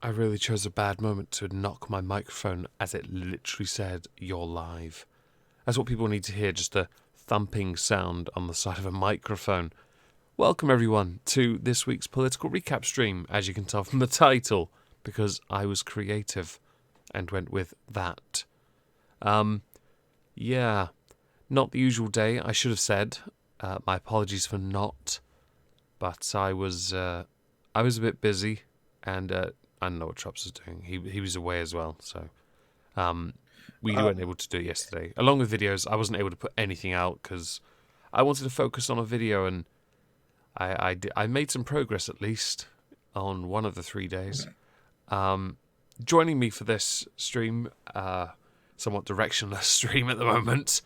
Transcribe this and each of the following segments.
I really chose a bad moment to knock my microphone as it literally said, "You're live." That's what people need to hear, just a thumping sound on the side of a microphone. Welcome, everyone, to this week's political recap stream, as you can tell from the title, because I was creative and went with that. Yeah, not the usual day, I should have said. My apologies for not, but I was a bit busy, and I don't know what Chops was doing. He was away as well, so we weren't able to do it yesterday. Along with videos, I wasn't able to put anything out because I wanted to focus on a video, and I made some progress at least on one of the 3 days. Joining me for this stream, somewhat directionless stream at the moment,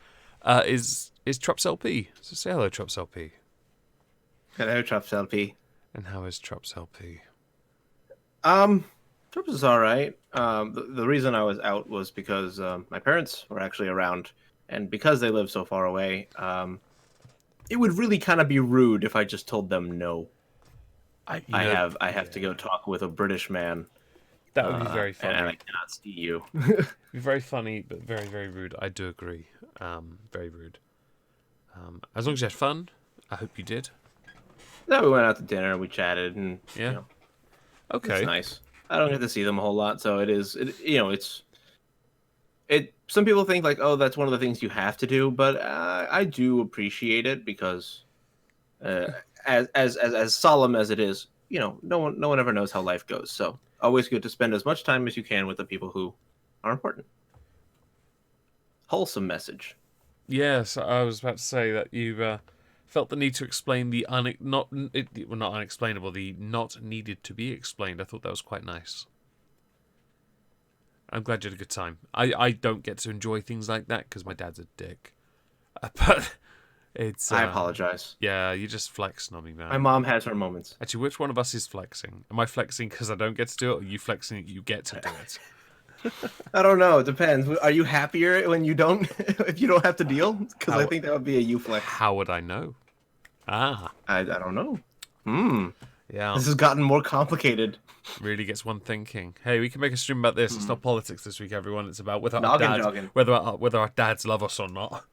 is Trops LP. So say hello, Trops LP. Hello, Trops LP. And how is Trops LP? Trops is all right. The reason I was out was because my parents were actually around, and because they live so far away, it would really kind of be rude if I just told them no. I have to go talk with a British man. That would be very funny. And I cannot see you. Very funny, but very, very rude. I do agree. Very rude. As long as you had fun, I hope you did. No, we went out to dinner, we chatted, and yeah, you know, okay, it's nice. I don't get to see them a whole lot, so it's. Some people think like, oh, that's one of the things you have to do, but I do appreciate it because, as solemn as it is, no one ever knows how life goes. So always good to spend as much time as you can with the people who are important. Wholesome message. Yes, I was about to say that you felt the need to explain the not unexplainable, the not needed to be explained. I thought that was quite nice. I'm glad you had a good time. I don't get to enjoy things like that because my dad's a dick. But it's... I apologize. Yeah, you're just flexing on me, man. My mom has her moments. Actually, which one of us is flexing? Am I flexing because I don't get to do it, or are you flexing that you get to do it? I don't know. It depends. Are you happier when you don't, if you don't have to deal? Because I think that would be a you flex. How would I know? I don't know. Yeah. This has gotten more complicated. Really gets one thinking. Hey, we can make a stream about this. It's not politics this week, everyone. It's about whether our dads love us or not.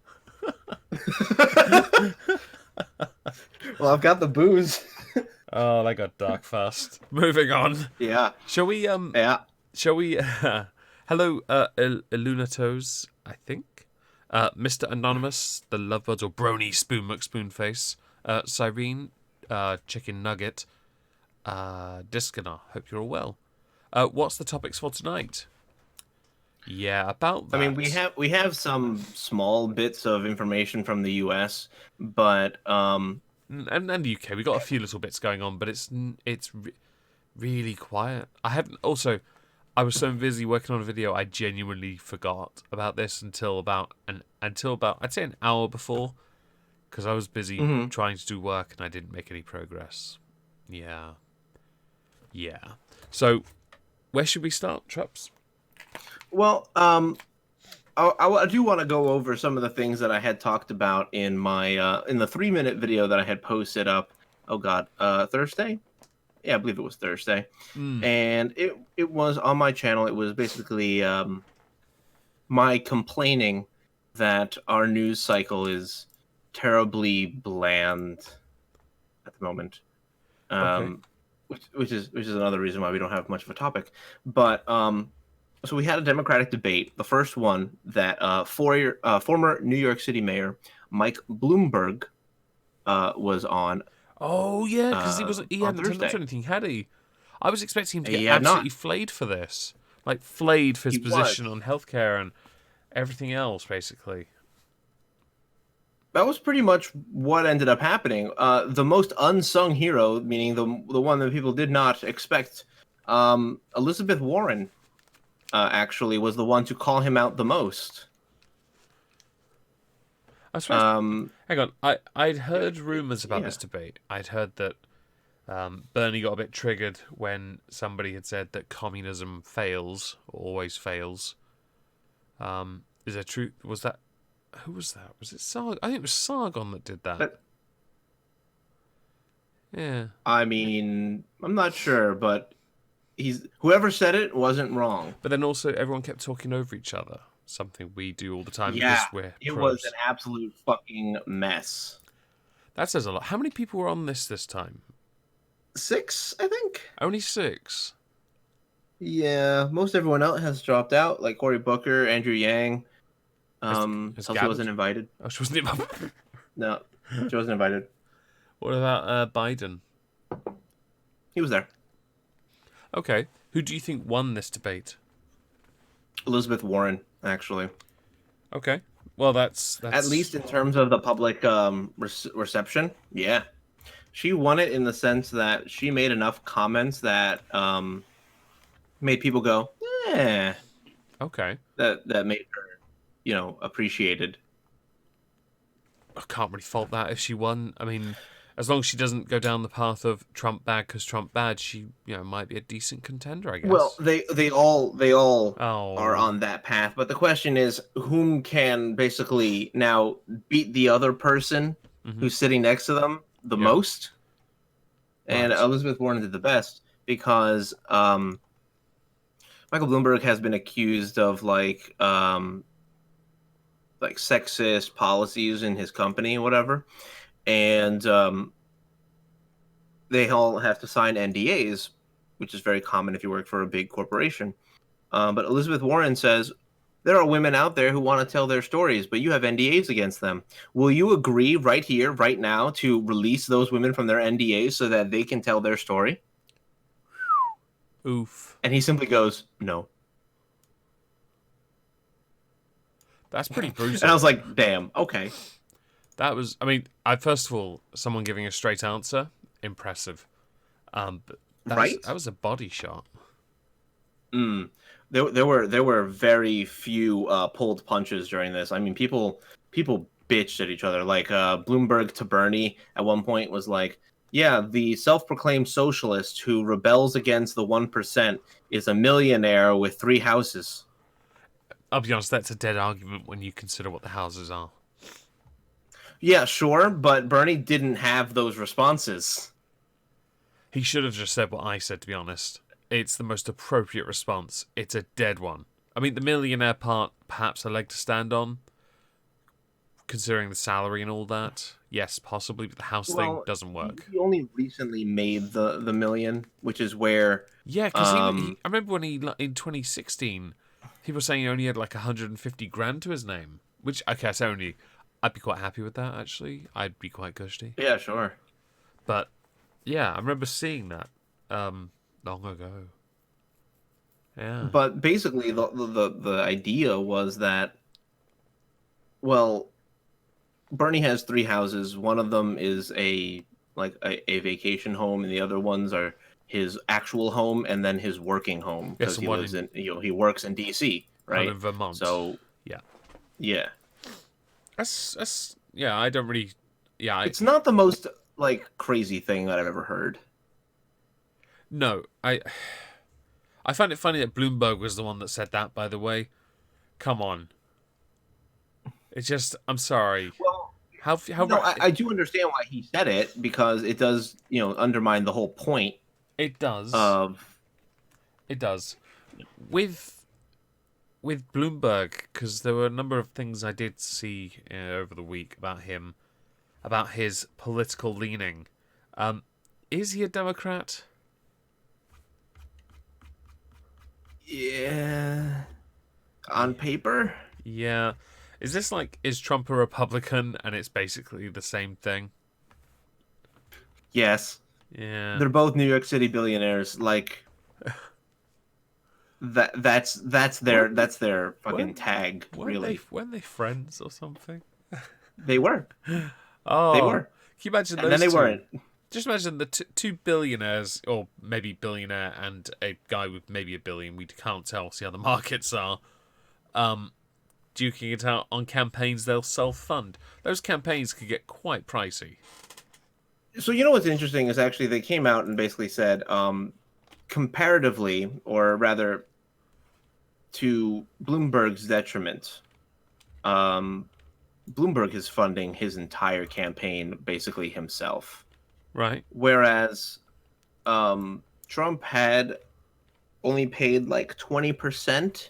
Well, I've got the booze. Oh, that got dark fast. Moving on. Yeah. Shall we? Yeah. Shall we? Hello, Illunatos. I think. Mr. Anonymous, the Lovebirds, or Brony Spoon McSpoonface. Cyrene, Chicken Nugget. Discanar, hope you're all well. What's the topics for tonight? Yeah, about that. I mean, we have some small bits of information from the US, but and the UK. We got a few little bits going on, but it's really quiet. I was so busy working on a video, I genuinely forgot about this until about I'd say an hour before, because I was busy trying to do work and I didn't make any progress. Yeah. So, where should we start, Traps? Well, I do want to go over some of the things that I had talked about in my in the 3-minute video that I had posted up. Oh God, Thursday? Yeah, I believe it was Thursday. And it was on my channel. It was basically my complaining that our news cycle is terribly bland at the moment. Okay. Which is another reason why we don't have much of a topic. But so we had a Democratic debate. The first one that former New York City Mayor Mike Bloomberg was on. Oh yeah, because he hadn't turned up to anything, had he? I was expecting him to get absolutely flayed for this, like flayed for his position on healthcare and everything else, basically. That was pretty much what ended up happening. The most unsung hero, meaning the one that people did not expect, Elizabeth Warren, actually was the one to call him out the most. Hang on, I'd heard rumors about this debate. I'd heard that Bernie got a bit triggered when somebody had said that communism fails, or always fails. Is there truth? Was that? Who was that? Was it Sargon? I think it was Sargon that did that. Yeah. I mean, I'm not sure, but he's whoever said it wasn't wrong. But then also everyone kept talking over each other, something we do all the time Yeah, because we're it was an pros. absolute fucking mess. That says a lot. How many people were on this time? 6, I think. Only 6. Yeah, most everyone else has dropped out, like Cory Booker, Andrew Yang. Has Chelsea gathered? wasn't invited. Oh, she wasn't even. No, she wasn't invited. What about Biden? He was there. Okay. Who do you think won this debate? Elizabeth Warren, actually. Okay. Well, At that's least in terms of the public reception, yeah. She won it in the sense that she made enough comments that made people go, eh, okay. that made her, appreciated. I can't really fault that if she won. I mean, as long as she doesn't go down the path of Trump bad because Trump bad, she might be a decent contender, I Well, guess. they all are Oh, on that path, but the question is, whom can basically now beat the other person hmm, who's sitting next to them the yeah, most? And right. Elizabeth Warren did the best because Michael Bloomberg has been accused of like sexist policies in his company, whatever, and they all have to sign NDAs, which is very common if you work for a big corporation. But Elizabeth Warren says there are women out there who want to tell their stories, but you have NDAs against them. Will you agree right here, right now, to release those women from their NDAs so that they can tell their story? Oof. And he simply goes, no. That's pretty And I brutal. was like, damn, okay. That was. I mean, first of all, someone giving a straight answer, impressive. But Right? that was a body shot. Mm. There were very few pulled punches during this. I mean, people bitched at each other. Like Bloomberg to Bernie at one point was like, "Yeah, the self-proclaimed socialist who rebels against the 1% is a millionaire with 3 houses." I'll be honest, that's a dead argument when you consider what the houses are. Yeah, sure, but Bernie didn't have those responses. He should have just said what I said, to be honest. It's the most appropriate response. It's a dead one. I mean, the millionaire part, perhaps a leg to stand on, considering the salary and all that. Yes, possibly, but the house thing Well, doesn't he, work. he only recently made the million, which is where Yeah, because um I remember when he, in 2016, he was saying he only had like 150 grand to his name. Which, okay, that's only. I'd be quite happy with that, actually. I'd be quite gusty. yeah, sure. But, yeah, I remember seeing that long ago. Yeah. But basically the idea was that, well, Bernie has 3 houses. One of them is a vacation home, and the other ones are his actual home and then his working home Yes, because and he lives in he works in DC, I'm right? in Vermont. So Yeah. yeah, That's yeah, I don't really yeah, it's not the most like crazy thing that I've ever heard. no, I find it funny that Bloomberg was the one that said that, by the way. Come on. It's just I'm sorry. Well, How no, I do understand why he said it because it does undermine the whole point it does. of It does. With Bloomberg, because there were a number of things I did see over the week about him, about his political leaning. Um, is he a Democrat? yeah, on paper. Yeah. Is this like, is Trump a Republican and it's basically the same thing? Yes, Yeah. they're both New York City billionaires. Like that's their fucking Weren't, tag, really. weren't they friends or something? They were. They Oh, were. can you imagine And then those they two? weren't. Just imagine the two billionaires, or maybe billionaire and a guy with maybe a billion. We can't tell. See how the markets are. Um, duking it out on campaigns they'll self-fund. Those campaigns could get quite pricey. So you know what's interesting is actually they came out and basically said, comparatively, or rather to Bloomberg's detriment, um, Bloomberg is funding his entire campaign basically himself. Right. Whereas Trump had only paid like 20%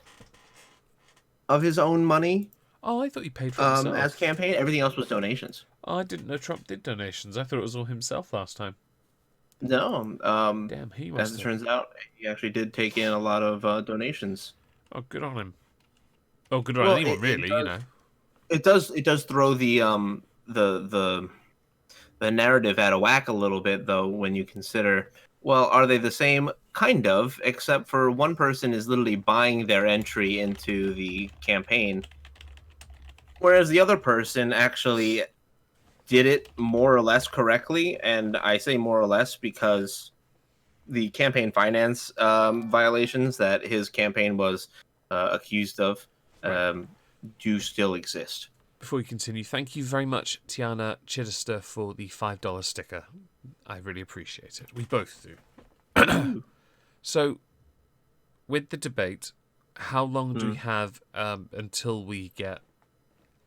of his own money Oh, I thought he paid for it as himself. campaign. Everything else was donations. Oh, I didn't know Trump did donations. I thought it was all himself last time. No, Damn, he as must it have. turns out, he actually did take in a lot of donations. Oh, good on him. Oh, good on Well, anyone, it really, you does know. it does throw the narrative out of whack a little bit though when you consider, well, are they the same? Kind of, except for one person is literally buying their entry into the campaign, whereas the other person actually did it more or less correctly. And I say more or less because the campaign finance violations that his campaign was accused of Right. um, do still exist. Before we continue, thank you very much, Tiana Chidester, for the $5 sticker. I really appreciate it. We both do. Woo. So, with the debate, how long do we Hmm. have until we get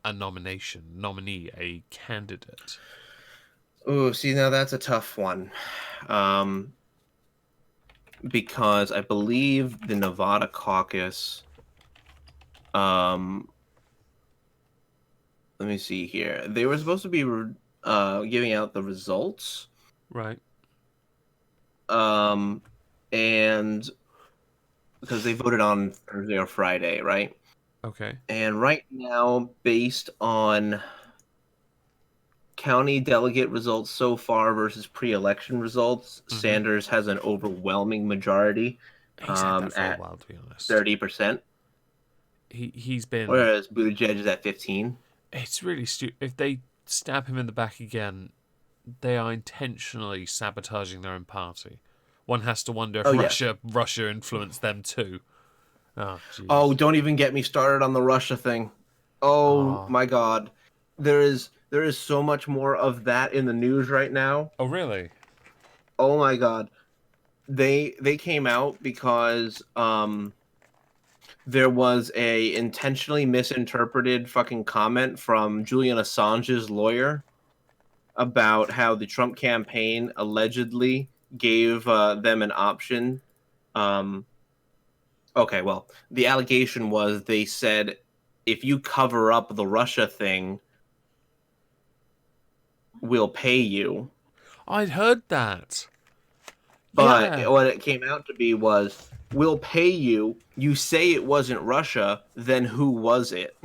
a nominee, a candidate? Oh, see, now that's a tough one. Um, because I believe the Nevada caucus, um, let me see here. They were supposed to be giving out the results, Right. um, and because they voted on Thursday or Friday, right? Okay. And right now, based on county delegate results so far versus pre-election results, Mm-hmm. Sanders has an overwhelming majority He's had that for a at while, to be honest. 30%, He's been. whereas Buttigieg is at 15. It's really stupid. If they stab him in the back again, they are intentionally sabotaging their own party. One has to wonder if Oh yes. Russia influenced them too. Oh Oh, Jesus. don't even get me started on the Russia thing. Oh Oh. my God, there is so much more of that in the news right now. Oh really? Oh my God, they came out because there was a intentionally misinterpreted fucking comment from Julian Assange's lawyer about how the Trump campaign allegedly gave them an option. Um, okay, well, the allegation was they said if you cover up the Russia thing, we'll pay you. I'd heard that. But Yeah. what it came out to be was we'll pay you. You say it wasn't Russia, then who was it?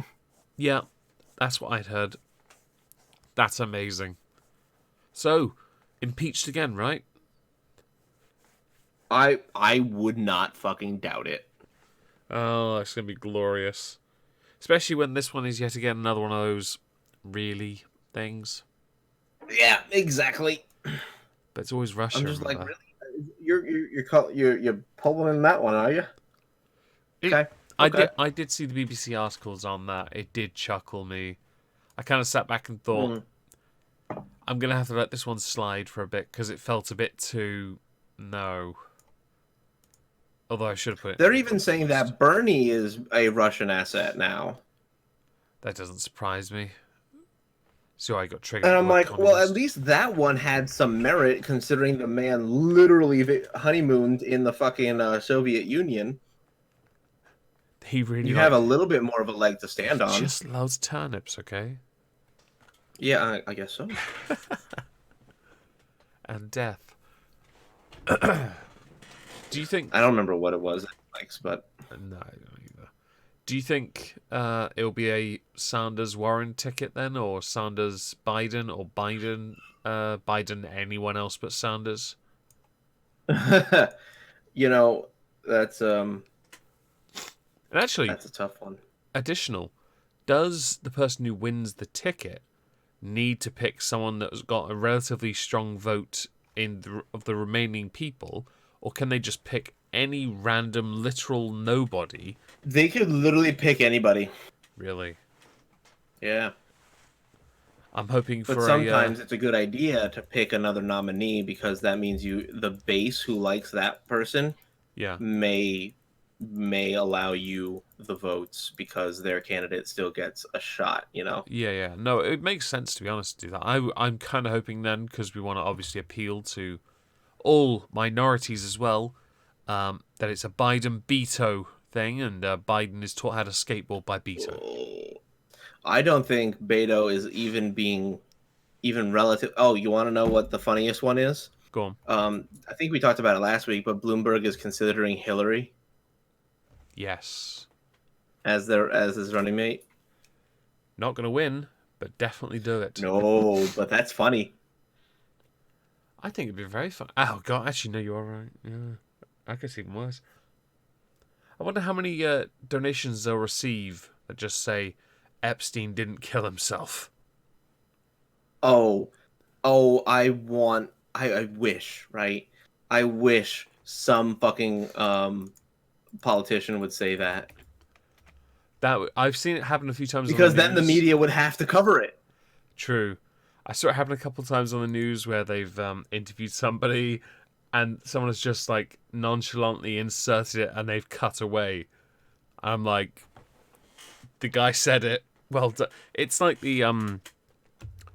Yeah. That's what I'd heard. That's amazing. So, impeached again, right? I would not fucking doubt it. Oh, it's gonna be glorious. Especially when this one is yet again another one of those really things. Yeah, exactly. But it's always I'm Russia, just like, remember? really? You're pulling in that one, are you? It, Okay, okay. I did see the BBC articles on that. It did chuckle me. I kind of sat back and thought, Mm. I'm gonna have to let this one slide for a bit because it felt a bit too no. Although I should have put it They're in even saying context. that Bernie is a Russian asset now. That doesn't surprise me. So I got triggered And at the I'm word like, well, at communist. least that one had some merit considering the man literally honeymooned in the fucking Soviet Union. He really You have like a little bit more of a leg to he stand on. just loves turnips, okay? Yeah, I guess so. And death. Do you I don't think remember what it was that he likes, but no, I don't either. Do you think it'll be a Sanders Warren ticket then, or Sanders Biden, or Biden anyone else but Sanders? you know, that's um And actually, that's a tough one. additional, does the person who wins the ticket need to pick someone that's got a relatively strong vote of the remaining people, or can they just pick any random literal nobody? They could literally pick anybody. Really, Yeah. I'm hoping But for a sometimes it's a good idea to pick another nominee because that means the base who likes that person yeah. may allow you the votes because their candidate still gets a shot, you know? Yeah, yeah. No, it makes sense to be honest to do that. I'm kind of hoping then, because we want to obviously appeal to all minorities as well. that it's a Biden Beto thing, and Biden is taught how to skateboard by Beto. I don't think Beto is even relative. Oh, you want to know what the funniest one is? Go on. I think we talked about it last week, but Bloomberg is considering Hillary Yes. as his running mate. Not going to win, but definitely do it. No, but that's funny. I think it'd be very fun. Oh, God, actually, no, you are right. Yeah. I guess even worse. I wonder how many donations they'll receive that just say Epstein didn't kill himself. Oh, I wish, right? I wish some fucking politician would say that. I've seen it happen a few times Because on the then the news. media would have to cover it. True. I saw it happen a couple of times on the news where they've interviewed somebody and someone has just like nonchalantly inserted it and they've cut away. I'm like, the guy said it. Well done. It's like the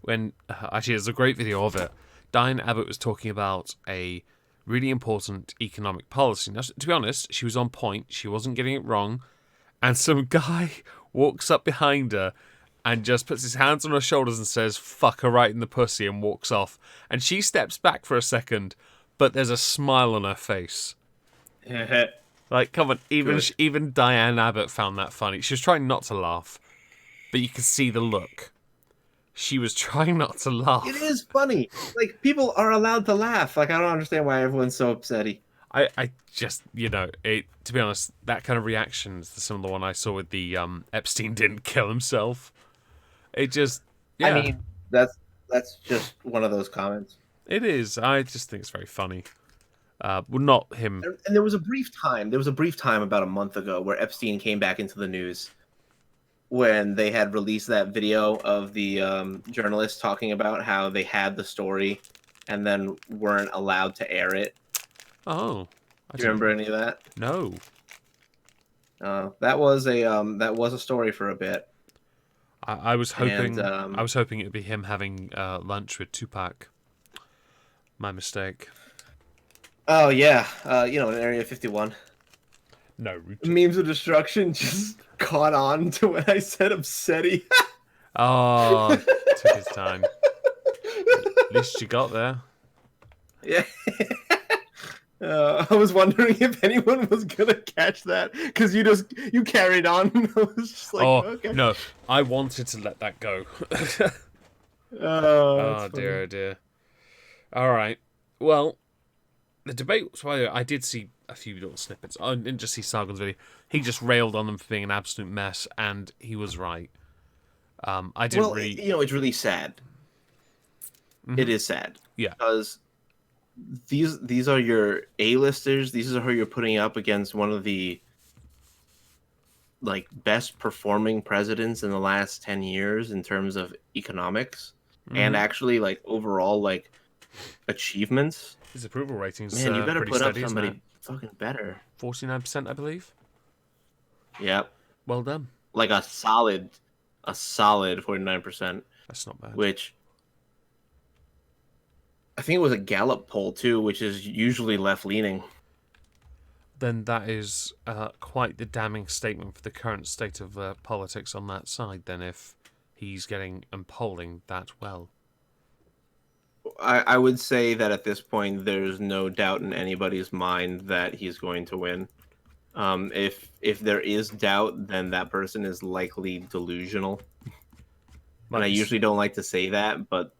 when actually there's a great video of it. Diane Abbott was talking about a really important economic policy. Now, to be honest, she was on point. She wasn't getting it wrong. And some guy walks up behind her and just puts his hands on her shoulders and says, "Fuck her right in the pussy," and walks off. And she steps back for a second, but there's a smile on her face. Like, come on, even Diane Abbott found that funny. She was trying not to laugh, but you could see the look. She was trying not to laugh. It is funny. Like, people are allowed to laugh. Like, I don't understand why everyone's so upsetty. I just, to be honest, that kind of reaction is similar to the one I saw with the Epstein didn't kill himself. It just, yeah. I mean, that's just one of those comments. It is. I just think it's very funny. Well, not him. And there was a brief time about a month ago where Epstein came back into the news when they had released that video of the journalist talking about how they had the story and then weren't allowed to air it. Oh, Do you remember any of that? No. That was a story for a bit. I was hoping. And, I was hoping it would be him having lunch with Tupac. My mistake. Oh yeah, in Area 51. No. Memes of destruction just caught on to when I said obscetti. Oh, took his time. At least you got there. Yeah. I was wondering if anyone was gonna catch that because you carried on. I was just like, okay. No, I wanted to let that go. Oh dear, oh dear. All right. Well, the debate. So I did see a few little snippets. I didn't just see Sargon's video. He just railed on them for being an absolute mess, and he was right. I didn't really. It's really sad. Mm-hmm. It is sad. Yeah. Because these are your A-listers. These are who you're putting up against one of the best performing presidents in the last 10 years in terms of economics and actually overall achievements. His approval ratings. Man, you better put steady, up somebody fucking better. 49%, I believe. Yep. Well done. Like a solid 49%. That's not bad. Which I think it was a Gallup poll too, which is usually left-leaning. Then that is quite the damning statement for the current state of politics on that side, then, if he's getting and polling that well. I would say that at this point, there's no doubt in anybody's mind that he's going to win. If there is doubt, then that person is likely delusional. And I usually don't like to say that, but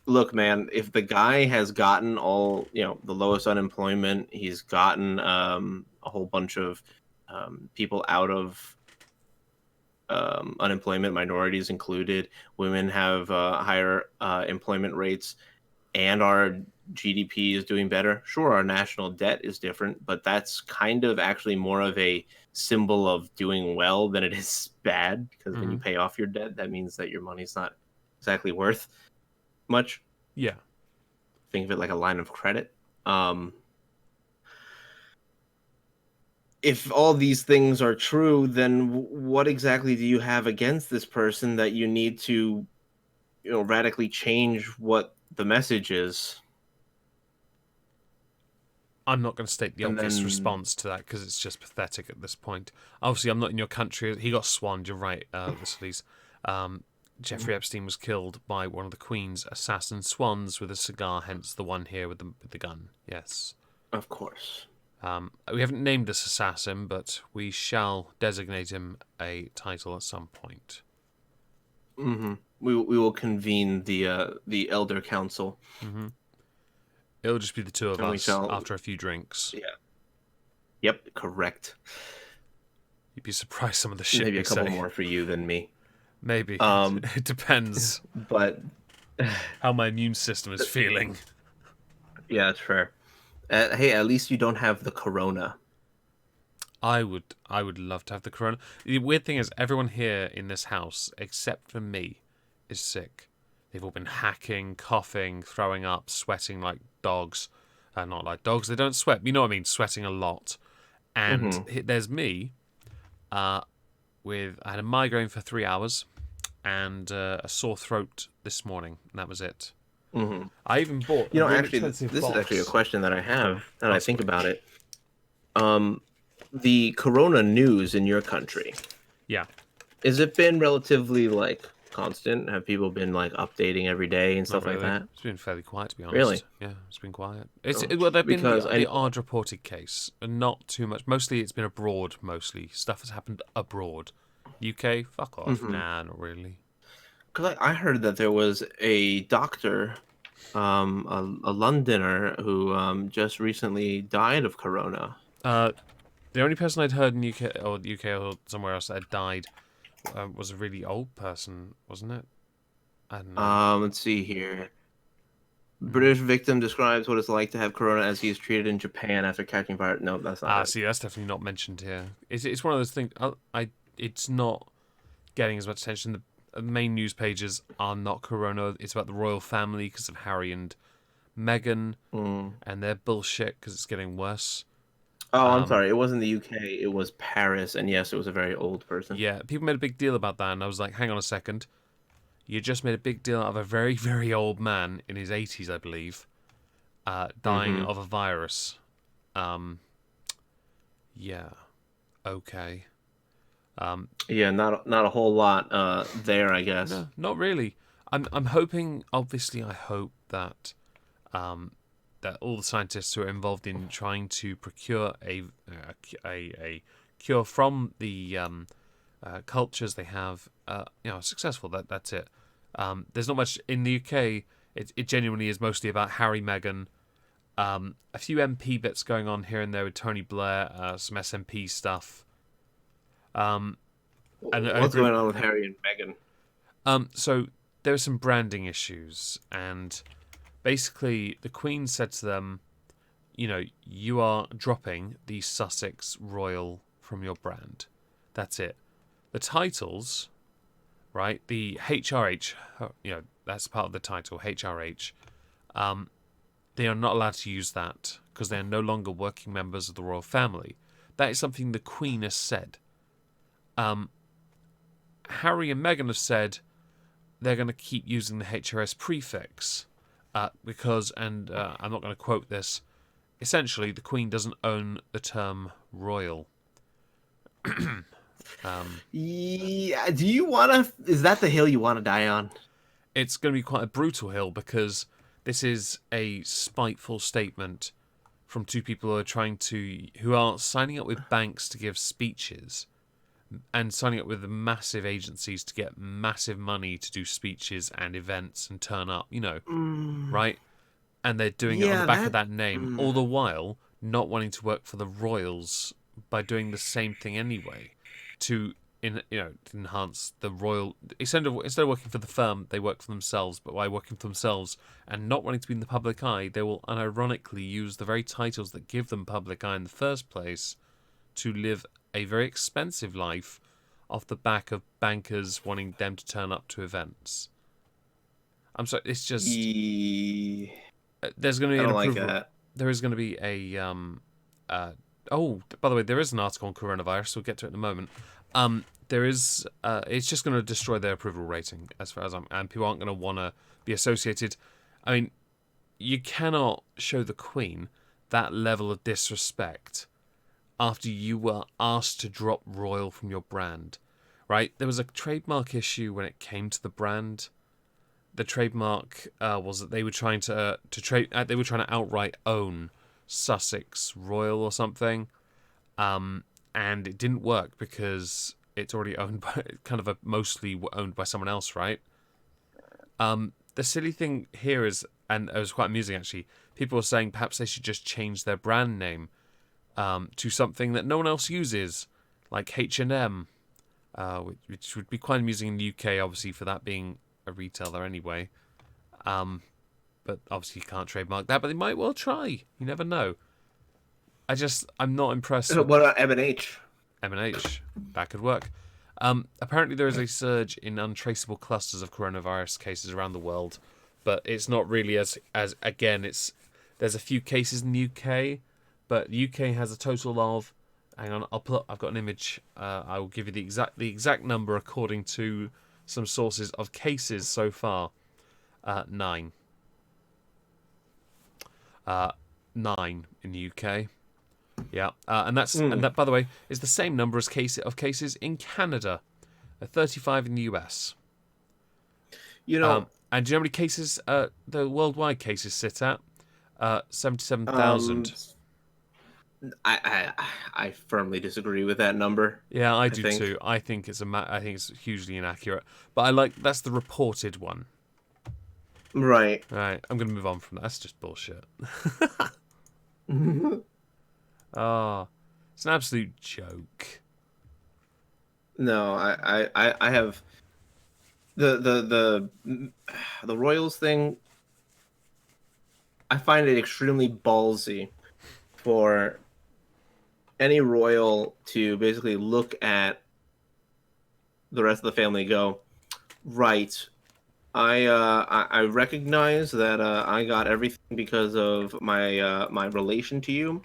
look, man, if the guy has gotten all, the lowest unemployment, he's gotten a whole bunch of people out of unemployment, minorities included, women have higher employment rates, and our GDP is doing better. Sure, our national debt is different, but that's kind of actually more of a symbol of doing well than it is bad, because when you pay off your debt, that means that your money's not exactly worth much. Yeah. Think of it like a line of credit. If all these things are true, then what exactly do you have against this person that you need to, radically change what the message is? I'm not going to state the And obvious then response to that because it's just pathetic at this point. Obviously, I'm not in your country. He got swanned. You're right, Lisley's. Jeffrey Epstein was killed by one of the Queen's assassin swans with a cigar, hence the one here with the gun. Yes. of course. We haven't named this assassin, but we shall designate him a title at some point. Mm-hmm. We will convene the Elder Council. Mm-hmm. It'll just be the two of And we us shall- after a few drinks. Yeah. Yep, correct. You'd be surprised some of the shit Maybe we a couple say. more for you than me. Maybe. It depends But how my immune system is feeling. yeah, that's fair. Hey, at least you don't have the corona. I would love to have the corona. The weird thing is everyone here in this house, except for me, is sick. They've all been hacking, coughing, throwing up, sweating like dogs. Not like dogs, they don't sweat. You know what I mean? Sweating a lot. And there's me I had a migraine for 3 hours and a sore throat this morning, and that was it. Mm-hmm. I even bought Actually, this is actually a question that I have, and I think about it. The corona news in your country, Yeah. has it been relatively constant? Have people been updating every day and stuff Not like really. that? It's been fairly quiet, to be honest. Really? Yeah, it's been quiet. It's Oh, well, there've been because the odd reported case, and not too much. Mostly, it's been abroad. Mostly stuff has happened abroad. UK, fuck off. Nah, not really. Because I heard that there was a doctor, a Londoner who just recently died of corona. The only person I'd heard in UK or somewhere else that had died was a really old person, wasn't it? I don't know. Let's see here. British victim describes what it's like to have corona as he is treated in Japan after catching virus. No, that's not it. See, that's definitely not mentioned here. It's one of those things. It's not getting as much attention. The main news pages are not corona. It's about the royal family because of Harry and Meghan and their bullshit because it's getting worse. Oh, I'm sorry. It wasn't the UK. It was Paris, and yes, it was a very old person. Yeah, people made a big deal about that, and I was like, hang on a second. You just made a big deal out of a very, very old man in his 80s, I believe, dying of a virus. Yeah. Okay. Yeah, not a whole lot there, I guess. No, not really. I'm hoping. Obviously, I hope that that all the scientists who are involved in trying to procure a cure from the cultures they have, are successful. That's it. There's not much in the UK. It genuinely is mostly about Harry, Meghan, a few MP bits going on here and there with Tony Blair, some SNP stuff. What's going on with Harry and Meghan? So there are some branding issues, and basically the Queen said to them, you are dropping the Sussex Royal from your brand. That's it. The titles, right? The HRH, that's part of the title, HRH. They are not allowed to use that because they are no longer working members of the royal family. That is something the Queen has said. Harry and Meghan have said they're going to keep using the HRS prefix because, and I'm not going to quote this, essentially the Queen doesn't own the term royal. Yeah, do you want to... Is that the hill you want to die on? It's going to be quite a brutal hill because this is a spiteful statement from two people who are signing up with banks to give speeches and signing up with the massive agencies to get massive money to do speeches and events and turn up, right? And they're doing it on the back of that name, all the while not wanting to work for the royals by doing the same thing anyway, to enhance the royal. Instead of working for the firm, they work for themselves. But by working for themselves and not wanting to be in the public eye, they will unironically use the very titles that give them public eye in the first place to live a very expensive life off the back of bankers wanting them to turn up to events. I'm sorry, it's just... There's going to be an approval. That. There is going to be a... oh, by the way, there is an article on coronavirus. We'll get to it in a moment. There is... it's just going to destroy their approval rating, as far as and people aren't going to want to be associated. I mean, you cannot show the Queen that level of disrespect after you were asked to drop royal from your brand, right? There was a trademark issue when it came to the brand. The trademark was that they were trying to trade. They were trying to outright own Sussex Royal or something, and it didn't work because it's already owned by mostly owned by someone else, right? The silly thing here is, and it was quite amusing actually. People were saying perhaps they should just change their brand name to something that no one else uses, like H&M, which would be quite amusing in the UK, obviously, for that being a retailer anyway. But obviously you can't trademark that, but they might well try. You never know. I'm not impressed with What about M&H? M&H. That could work. Apparently there is a surge in untraceable clusters of coronavirus cases around the world, but it's not really as again, there's a few cases in the UK, but the UK has a total of, hang on, I've got an image. I will give you the exact number according to some sources of cases so far. 9. 9 in the UK. Yeah, and that, by the way, is the same number as cases in Canada, 35 in the US. And do you know how many cases the worldwide cases sit at? 77,000. I firmly disagree with that number. Yeah, I do too. I think it's hugely inaccurate. But that's the reported one. Right. Right, I'm gonna move on from that. That's just bullshit. Oh, it's an absolute joke. No, I have the Royals thing. I find it extremely ballsy for any royal to basically look at the rest of the family and go, right, I recognize that I got everything because of my relation to you.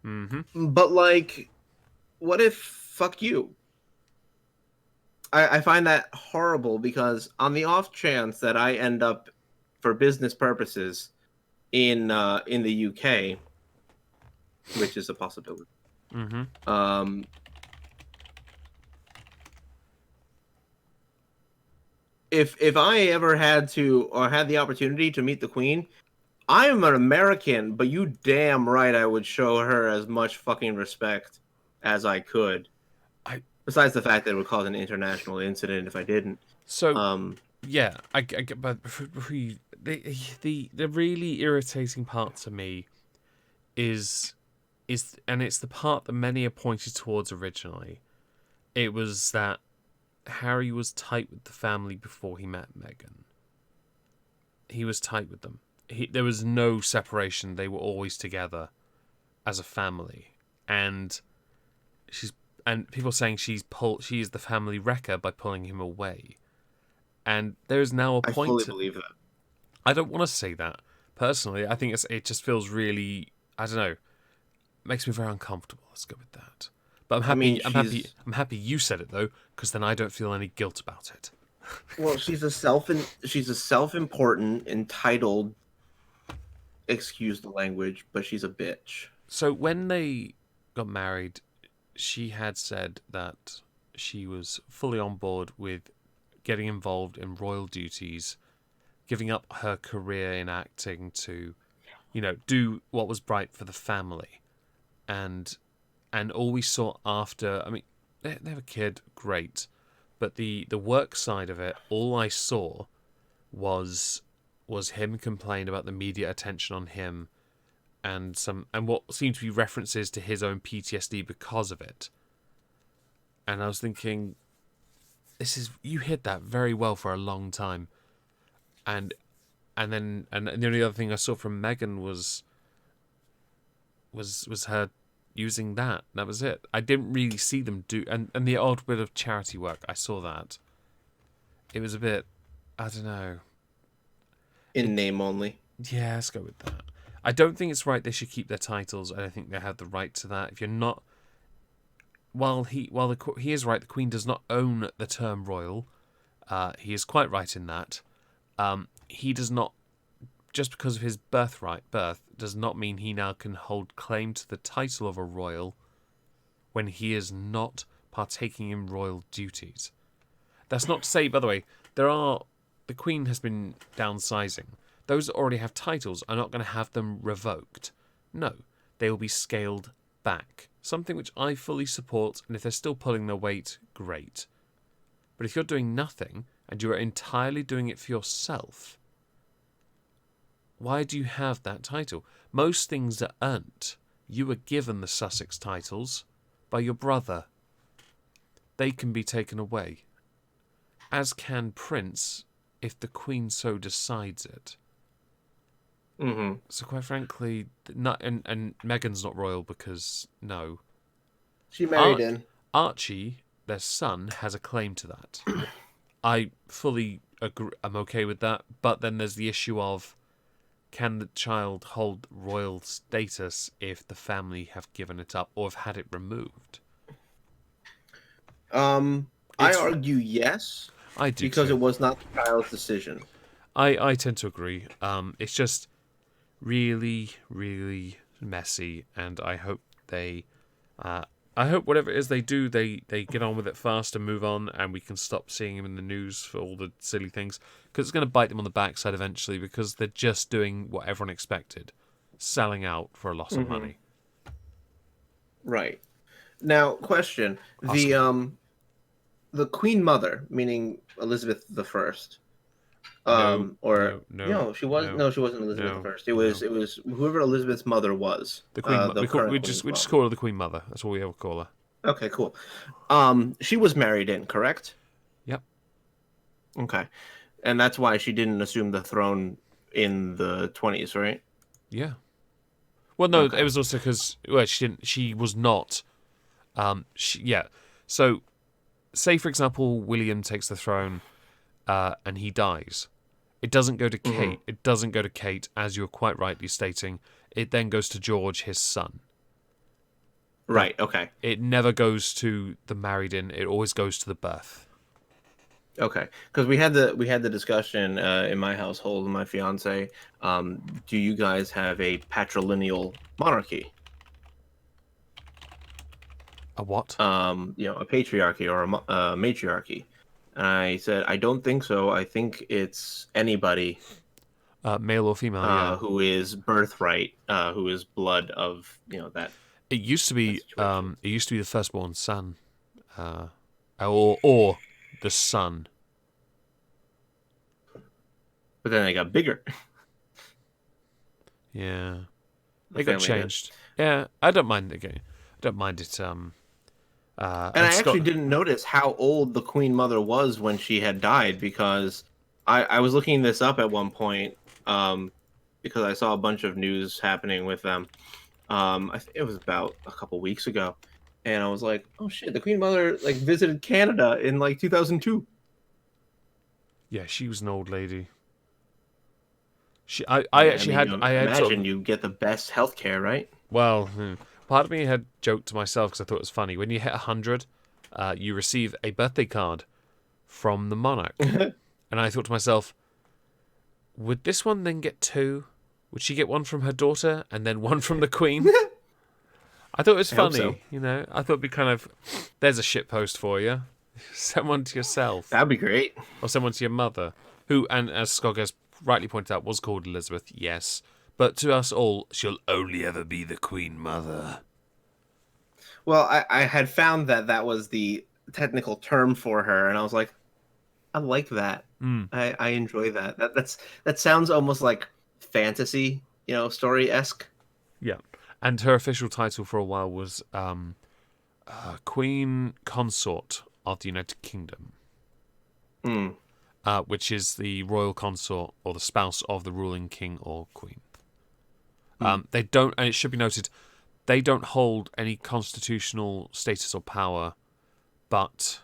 Mm-hmm. But like, what if fuck you? I find that horrible because on the off chance that I end up for business purposes in the UK, which is a possibility. Mm-hmm. If I ever had to or had the opportunity to meet the Queen, I am an American, but you damn right I would show her as much fucking respect as I could. Besides the fact that it would cause an international incident if I didn't. So, yeah, I get, but the really irritating part to me is, and it's the part that many are pointed towards originally. It was that Harry was tight with the family before he met Meghan. He was tight with them. There was no separation. They were always together as a family, and people saying she is the family wrecker by pulling him away. And there is now a point. I fully believe that. I don't want to say that personally. I think it just feels really, I don't know, makes me very uncomfortable. Let's go with that. But I'm happy. I'm happy you said it though, because then I don't feel any guilt about it. Well, she's a self-important, entitled. Excuse the language, but she's a bitch. So when they got married, she had said that she was fully on board with getting involved in royal duties, giving up her career in acting to, do what was right for the family. And all we saw after, I mean, they have a kid, great. But the work side of it, all I saw was him complain about the media attention on him and what seemed to be references to his own PTSD because of it. And I was thinking, you hid that very well for a long time. And the only other thing I saw from Meghan was her using that. That was it. I didn't really see them do and the odd bit of charity work. I saw that. It was a bit, I don't know. In name only. Yeah, let's go with that. I don't think it's right they should keep their titles. I don't think they have the right to that. If you're not, he is right, the Queen does not own the term royal. He is quite right in that. He does not just because of his birth does not mean he now can hold claim to the title of a royal when he is not partaking in royal duties. That's not to say, by the way, the Queen has been downsizing. Those that already have titles are not going to have them revoked. No, they will be scaled back. Something which I fully support, and if they're still pulling their weight, great. But if you're doing nothing, and you're entirely doing it for yourself, why do you have that title? Most things are earned. You were given the Sussex titles by your brother. They can be taken away. As can Prince, if the Queen so decides it. Mm-hmm. So quite frankly, and Meghan's not royal because, no. She married in. Archie, their son, has a claim to that. I fully agree. I'm okay with that. But then there's the issue of, can the child hold royal status if the family have given it up or have had it removed? I argue yes. I do because too. it was not the child's decision. I tend to agree. It's just really, really messy, and I hope I hope whatever it is they do, they get on with it fast and move on, and we can stop seeing him in the news for all the silly things, because it's going to bite them on the backside eventually, because they're just doing what everyone expected, selling out for a lot of money. Right. Now, question: the Queen Mother, meaning Elizabeth the First, she wasn't Elizabeth the First. It was whoever Elizabeth's mother was. The Queen. We just call her the Queen Mother. That's what we ever call her. Okay, cool. She was married in, correct? Yep. Okay, and that's why she didn't assume the throne in the 20s, right? Yeah. Well, no, it was also because she didn't. She was not. So, say for example, William takes the throne, and he dies. It doesn't go to Kate. It doesn't go to Kate, as you're quite rightly stating. It then goes to George, his son. Right. Okay. It never goes to the married in. It always goes to the birth. Okay, because we had the discussion in my household and my fiance. Do you guys have a patrilineal monarchy? A what? A patriarchy or a matriarchy. And I said, I don't think so. I think it's anybody, male or female, who is birthright, who is blood of that. It used to be the firstborn son, or the son. But then they got bigger. Yeah, it got changed. Yeah, I don't mind it. I don't mind it. And I actually didn't notice how old the Queen Mother was when she had died, because I was looking this up at one point, because I saw a bunch of news happening with them. I think it was about a couple weeks ago, and I was like, "Oh shit!" The Queen Mother visited Canada in 2002. Yeah, she was an old lady. Imagine you get the best healthcare, right? Well, part of me had joked to myself because I thought it was funny. When you hit 100, you receive a birthday card from the monarch, and I thought to myself, would this one then get 2? Would she get one from her daughter and then one from the Queen? I thought it was funny, so. I thought it'd be kind of, there's a shitpost for you. Send one to yourself. That'd be great. Or send one to your mother, who, and as Skog has rightly pointed out, was called Elizabeth, yes. But to us all, she'll only ever be the Queen Mother. Well, I had found that was the technical term for her, and I was like, I like that. I enjoy that. That sounds almost like fantasy, story-esque. Yeah. And her official title for a while was Queen Consort of the United Kingdom. Which is the royal consort or the spouse of the ruling king or queen. They don't, and it should be noted, they don't hold any constitutional status or power, but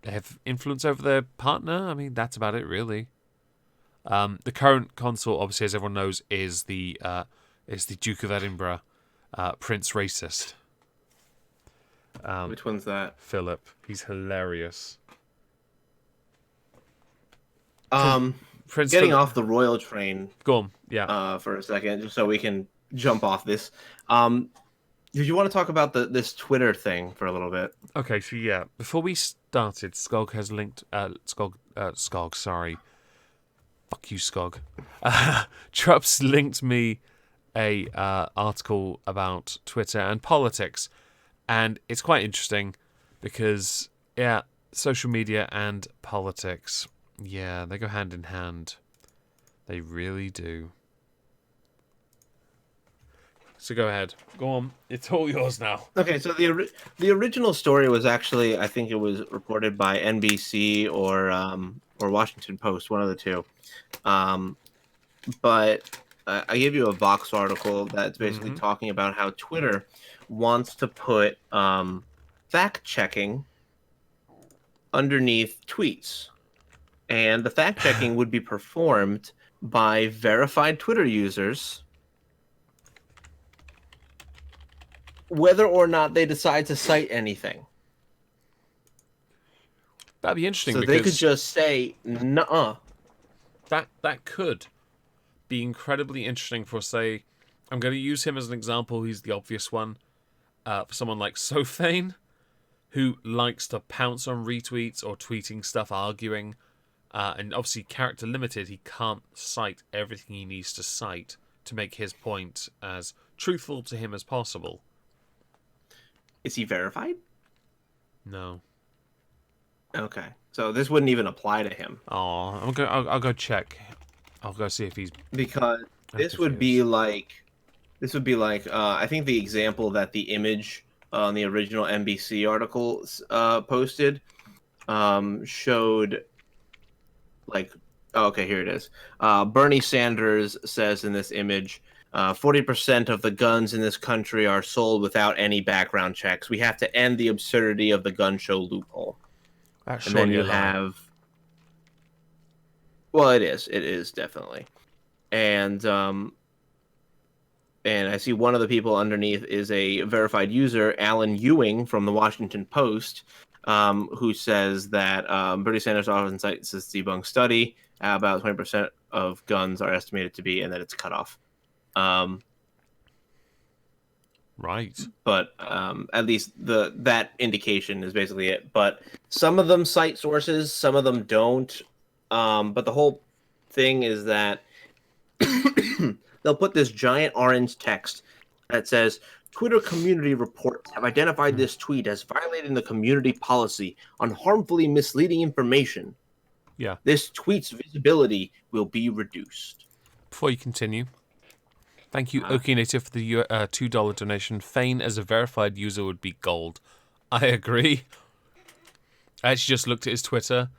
they have influence over their partner. I mean, that's about it, really. The current consort, obviously, as everyone knows, is the Duke of Edinburgh, Prince Racist. Which one's that? Philip. He's hilarious. Prince getting off the royal train Go on. Yeah. for a second, just so we can jump off this. Did you want to talk about this Twitter thing for a little bit? Okay, so yeah, before we started, Skog has linked Skog, sorry. Fuck you, Skog. Trups linked me a article about Twitter and politics, and it's quite interesting because yeah, social media and politics, yeah, they go hand in hand. They really do. So go ahead. Go on. It's all yours now. Okay, so the original story was actually, I think it was reported by NBC or Washington Post, one of the two. But I gave you a Vox article that's basically talking about how Twitter wants to put fact checking underneath tweets, and the fact checking would be performed by verified Twitter users, whether or not they decide to cite anything. That'd be interesting. So because they could just say, "Nuh-uh." That could be incredibly interesting for, say, I'm going to use him as an example. He's the obvious one. For someone like Sophane, who likes to pounce on retweets or tweeting stuff, arguing, and obviously character limited, he can't cite everything he needs to cite to make his point as truthful to him as possible. Is he verified? No. Okay, so this wouldn't even apply to him. Oh, I'll go check. I'll go see if he's, because this would be like I think the example that the image on the original NBC article posted showed like, oh, okay, here it is. Bernie Sanders says in this image, 40% of the guns in this country are sold without any background checks. We have to end the absurdity of the gun show loophole. that's And then surely you a lie. have, well, it is definitely. And I see one of the people underneath is a verified user, Alan Ewing from the Washington Post, who says that Bernie Sanders often cites this debunked study. About 20% of guns are estimated to be, and that it's cut off. Right. But at least that indication is basically it. But some of them cite sources, some of them don't. But the whole thing is that they'll put this giant orange text that says, Twitter community reports have identified this tweet as violating the community policy on harmfully misleading information. Yeah. This tweet's visibility will be reduced. Before you continue, thank you, Okie Native, for the $2 donation. Fane as a verified user would be gold. I agree. I actually just looked at his Twitter.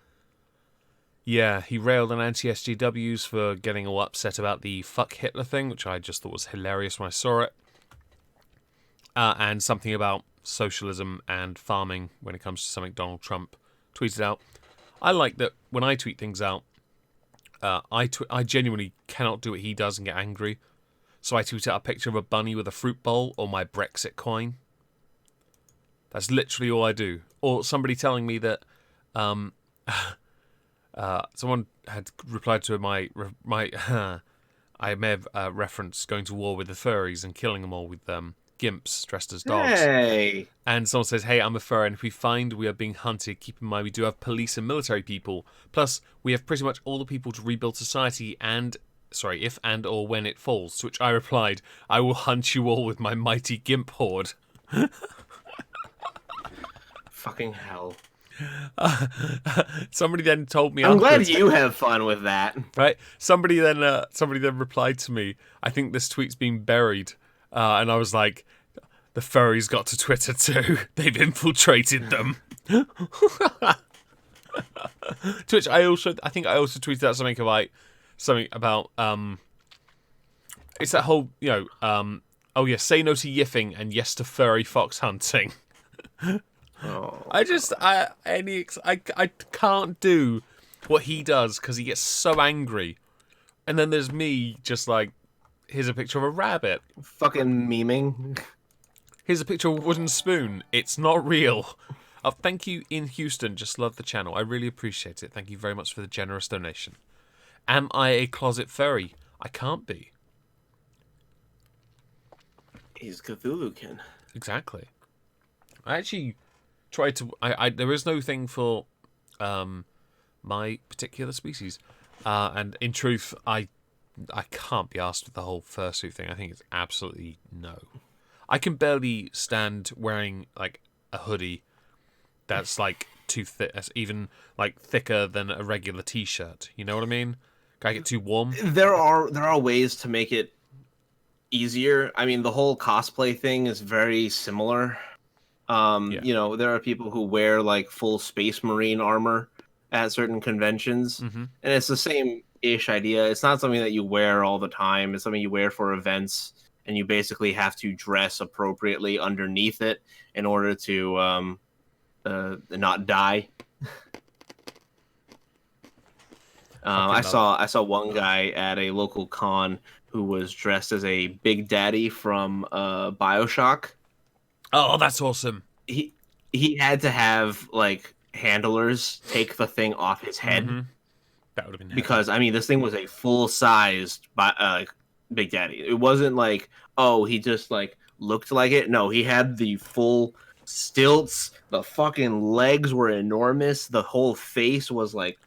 Yeah, he railed on anti-SJWs for getting all upset about the fuck Hitler thing, which I just thought was hilarious when I saw it. And something about socialism and farming when it comes to something Donald Trump tweeted out. I like that when I tweet things out, I genuinely cannot do what he does and get angry. So I tweet out a picture of a bunny with a fruit bowl or my Brexit coin. That's literally all I do. Or somebody telling me that someone had replied to my I may have referenced going to war with the furries and killing them all with gimps dressed as dogs. Hey! And someone says, hey, I'm a furry, and if we find we are being hunted, keep in mind we do have police and military people. Plus, we have pretty much all the people to rebuild society if and or when it falls. To which I replied, I will hunt you all with my mighty gimp horde. Fucking hell. Somebody then told me I'm glad afterwards, you have fun with that. right? Somebody then replied to me, I think this tweet's been buried. And I was like, the furries got to Twitter too. They've infiltrated them. To which I think I also tweeted out something about it's that whole, oh yeah, say no to yiffing and yes to furry fox hunting. Oh. I can't do what he does because he gets so angry. And then there's me just like, here's a picture of a rabbit. Fucking memeing. Here's a picture of a wooden spoon. It's not real. Thank you in Houston. Just love the channel. I really appreciate it. Thank you very much for the generous donation. Am I a closet furry? I can't be. He's Cthulhukin. Exactly. I actually tried to. There is no thing for my particular species, and in truth, I can't be asked with the whole fursuit thing. I think it's absolutely no. I can barely stand wearing like a hoodie that's like too thick, that's even like thicker than a regular t-shirt. You know what I mean? I get too warm. There are ways to make it easier. I mean, the whole cosplay thing is very similar. Yeah. There are people who wear like full Space Marine armor at certain conventions, Mm-hmm. and it's the same ish idea. It's not something that you wear all the time. It's something you wear for events, and you basically have to dress appropriately underneath it in order to not die. I saw one guy at a local con who was dressed as a Big Daddy from BioShock. Oh, that's awesome. He had to have like handlers take the thing off his head. Mm-hmm. That would have been Because I mean, this thing was a full-sized Big Daddy. It wasn't like, oh, he just like looked like it. No, he had the full stilts. The fucking legs were enormous. The whole face was like,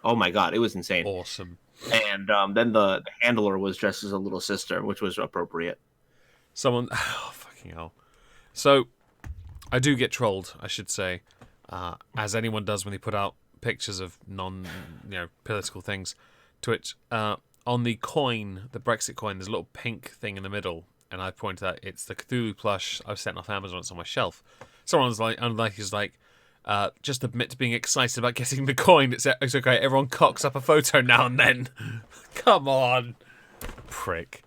oh my god, it was insane. Awesome. And then the handler was dressed as a little sister, which was appropriate. Someone, oh fucking hell. So, I do get trolled, I should say, as anyone does when they put out pictures of political things. Twitch, on the coin, the Brexit coin, there's a little pink thing in the middle, and I pointed out it's the Cthulhu plush I've sent off Amazon. It's on my shelf. Someone's like, just admit to being excited about getting the coin. It's okay. Everyone cocks up a photo now and then. Come on, prick.